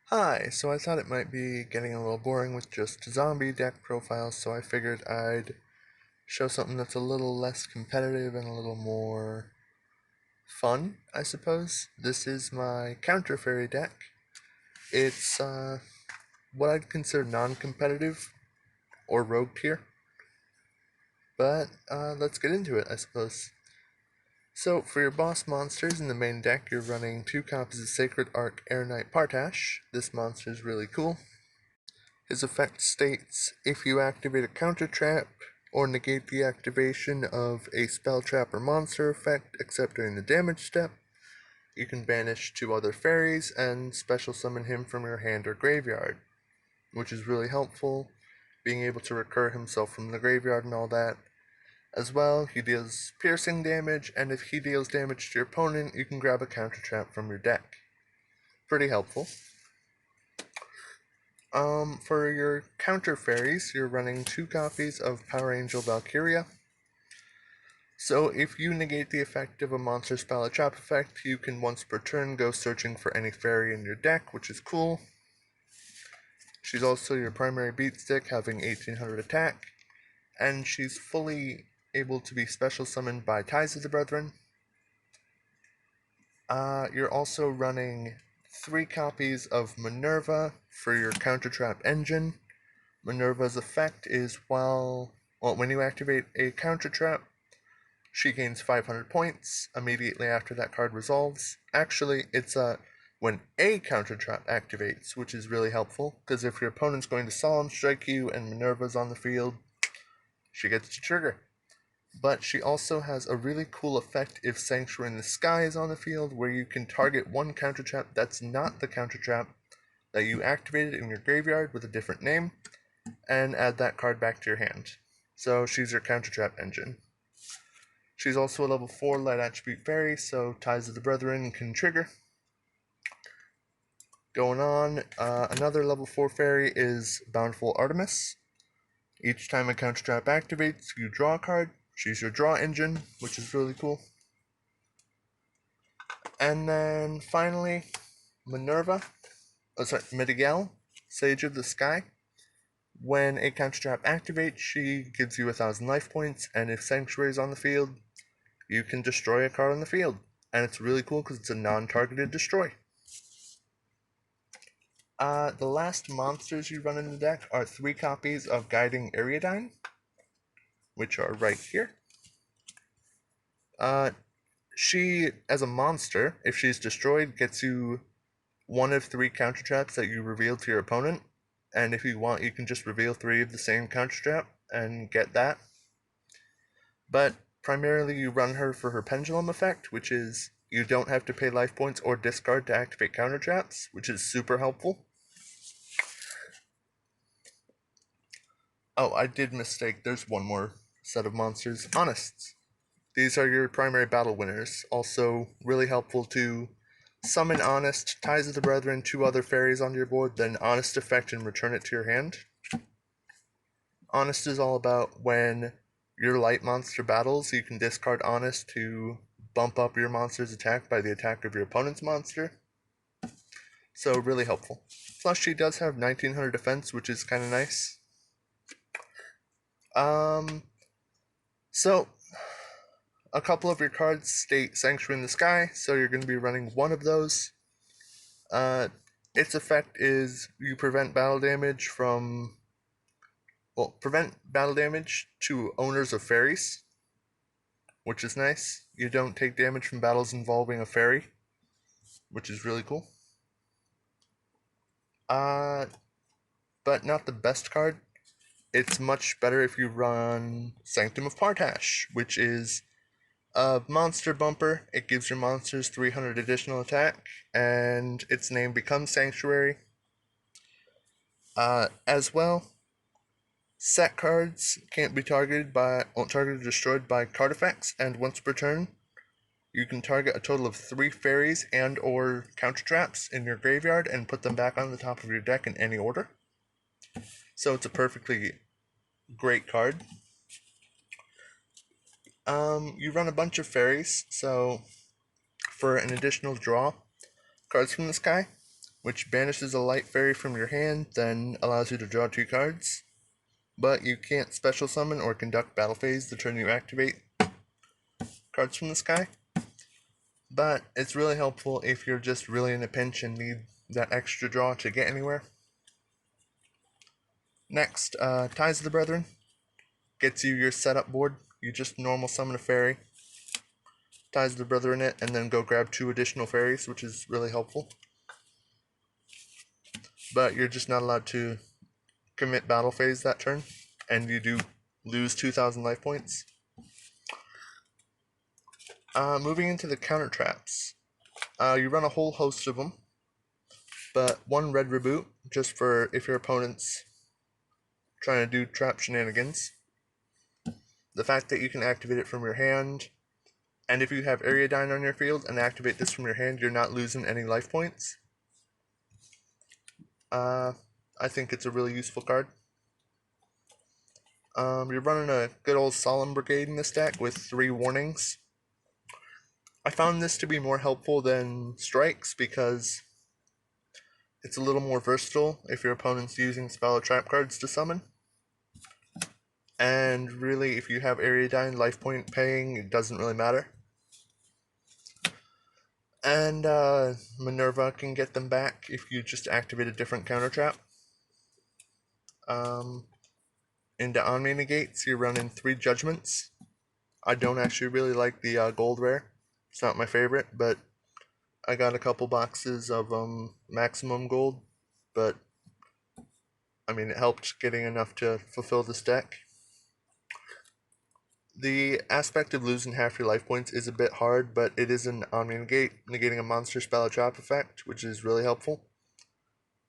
Hi, so I thought it might be getting a little boring with just zombie deck profiles, so I figured I'd show something that's a little less competitive and a little more fun, I suppose. This is my Counter Fairy deck. It's what I'd consider non-competitive or rogue tier, but let's get into it, I suppose. So, for your boss monsters in the main deck, you're running 2 copies of Sacred Arc Air Knight Partash. This monster is really cool. His effect states, if you activate a counter trap or negate the activation of a spell trap or monster effect except during the damage step, you can banish 2 other fairies and special summon him from your hand or graveyard, which is really helpful, being able to recur himself from the graveyard and all that. As well, he deals piercing damage, and if he deals damage to your opponent, you can grab a counter trap from your deck. Pretty helpful. For your counter fairies, you're running 2 copies of Power Angel Valkyria. So if you negate the effect of a monster spell or trap effect, you can once per turn go searching for any fairy in your deck, which is cool. She's also your primary beat stick, having 1800 attack, and she's fully able to be special summoned by Ties of the Brethren. You're also running 3 copies of Minerva for your counter trap engine. Minerva's effect is when you activate a counter trap, she gains 500 points immediately after that card resolves. Actually, it's when a counter trap activates, which is really helpful, because if your opponent's going to Solemn Strike you and Minerva's on the field, she gets to trigger. But she also has a really cool effect if Sanctuary in the Sky is on the field, where you can target one counter trap that's not the counter trap that you activated in your graveyard with a different name, and add that card back to your hand. So she's your counter trap engine. She's also a level 4 light attribute fairy, so Ties of the Brethren can trigger. Going on, another level 4 fairy is Bountiful Artemis. Each time a counter trap activates, you draw a card. She's your draw engine, which is really cool. And then finally, Miguel, Sage of the Sky. When a counter trap activates, she gives you 1000 life points, and if Sanctuary is on the field, you can destroy a card on the field. And it's really cool because it's a non-targeted destroy. The last monsters you run in the deck are 3 copies of Guiding Ariadine, which are right here. She, as a monster, if she's destroyed, gets you one of 3 counter traps that you reveal to your opponent. And if you want, you can just reveal 3 of the same counter trap and get that. But primarily you run her for her pendulum effect, which is you don't have to pay life points or discard to activate counter traps, which is super helpful. Oh, I did mistake. There's one more set of monsters. Honests. These are your primary battle winners. Also, really helpful to summon Honest, Ties of the Brethren, 2 other fairies onto your board, then Honest effect and return it to your hand. Honest is all about when your light monster battles, you can discard Honest to bump up your monster's attack by the attack of your opponent's monster. So, really helpful. Plus, she does have 1900 defense, which is kind of nice. So, a couple of your cards state Sanctuary in the Sky, so you're going to be running one of those. Its effect is you prevent battle damage to owners of fairies, which is nice. You don't take damage from battles involving a fairy, which is really cool. But not the best card. It's much better if you run Sanctum of Partash, which is a monster bumper. It gives your monsters 300 additional attack, and its name becomes Sanctuary. As well, set cards can't be targeted or destroyed by card effects, and once per turn, you can target a total of 3 fairies and or counter traps in your graveyard and put them back on the top of your deck in any order. So it's a perfectly great card. You run a bunch of fairies, so for an additional draw cards from the sky, which banishes a light fairy from your hand, then allows you to draw 2 cards. But you can't special summon or conduct battle phase the turn you activate cards from the sky. But it's really helpful if you're just really in a pinch and need that extra draw to get anywhere. Next, Ties of the Brethren gets you your setup board. You just normal summon a fairy, Ties of the Brethren it, and then go grab 2 additional fairies, which is really helpful. But you're just not allowed to commit battle phase that turn, and you do lose 2,000 life points. Moving into the counter traps. You run a whole host of them, but 1 red reboot, just for if your opponent's trying to do trap shenanigans. The fact that you can activate it from your hand, and if you have Ariadyne on your field and activate this from your hand, you're not losing any life points. I think it's a really useful card. You're running a good old Solemn Brigade in this deck with 3 warnings. I found this to be more helpful than Strikes because it's a little more versatile if your opponent's using spell or trap cards to summon. And really, if you have Ariadyne life point paying, it doesn't really matter. And Minerva can get them back if you just activate a different counter trap. Into Omni Negates, you're running 3 Judgments. I don't actually really like the gold rare. It's not my favorite, but I got a couple boxes of maximum gold, but I mean, it helped getting enough to fulfill this deck. The aspect of losing half your life points is a bit hard, but it is an Omni Negate, negating a monster spell or trap effect, which is really helpful.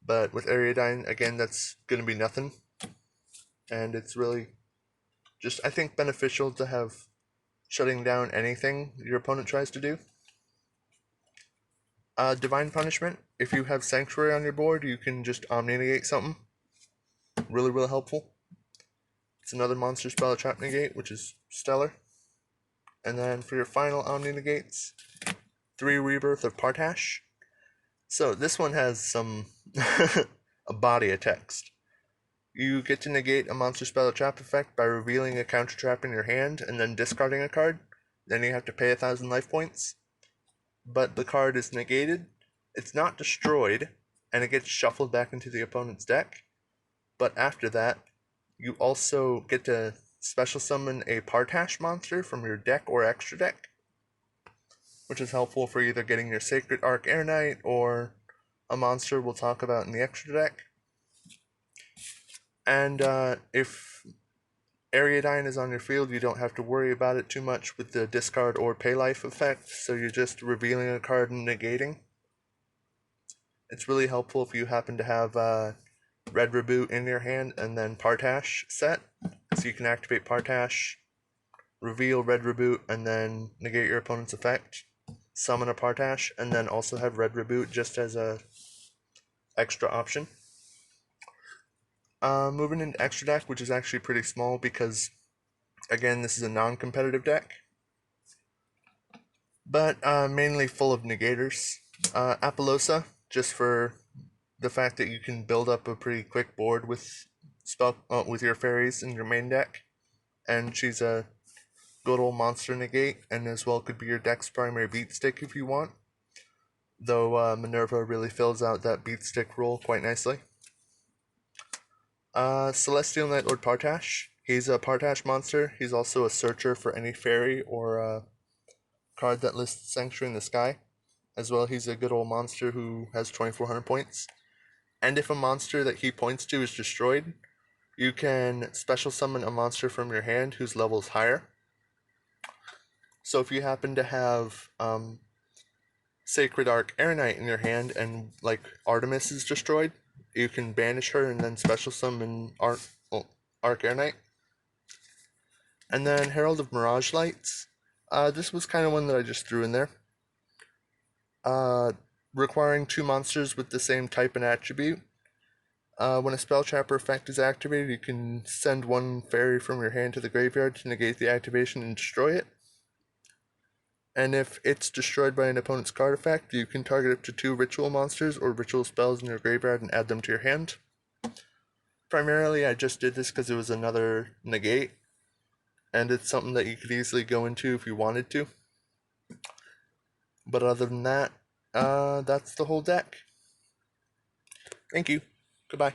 But with Ariadyne, again, that's going to be nothing. And it's really just, I think, beneficial to have shutting down anything your opponent tries to do. Divine Punishment, if you have Sanctuary on your board, you can just Omni Negate something. Really, really helpful. It's another monster spell or trap negate, which is stellar. And then for your final Omni Negates, 3 Rebirth of Partash. So this one has some a body of text. You get to negate a monster spell or trap effect by revealing a counter trap in your hand and then discarding a card. Then you have to pay 1,000 life points. But the card is negated, it's not destroyed, and it gets shuffled back into the opponent's deck. But after that, you also get to special summon a Partash monster from your deck or extra deck, which is helpful for either getting your Sacred Arc Air Knight or a monster we'll talk about in the extra deck. And if Ariadyne is on your field, you don't have to worry about it too much with the discard or pay life effect, so you're just revealing a card and negating. It's really helpful if you happen to have Red Reboot in your hand and then Partash set, so you can activate Partash, reveal Red Reboot, and then negate your opponent's effect, summon a Partash, and then also have Red Reboot just as a extra option. Moving into extra deck, which is actually pretty small because, again, this is a non-competitive deck, but mainly full of negators. Apollousa, just for the fact that you can build up a pretty quick board with with your fairies in your main deck, and she's a good old monster negate, and as well could be your deck's primary beat stick if you want. Though Minerva really fills out that beat stick role quite nicely. Celestial Knight Lord Partash. He's a Partash monster. He's also a searcher for any fairy or card that lists Sanctuary in the sky. As well, he's a good old monster who has 2,400 points. And if a monster that he points to is destroyed, you can special summon a monster from your hand whose level is higher. So if you happen to have Sacred Arc Air Knight in your hand and like Artemis is destroyed, you can banish her and then special summon Arc Air Knight. And then Herald of Mirage Lights. This was kind of one that I just threw in there. Requiring 2 monsters with the same type and attribute. When a spell trap or effect is activated, you can send 1 fairy from your hand to the graveyard to negate the activation and destroy it. and if it's destroyed by an opponent's card effect, you can target up to 2 ritual monsters or ritual spells in your graveyard and add them to your hand. Primarily, I just did this because it was another negate, and it's something that you could easily go into if you wanted to. But other than that, that's the whole deck. Thank you. Goodbye.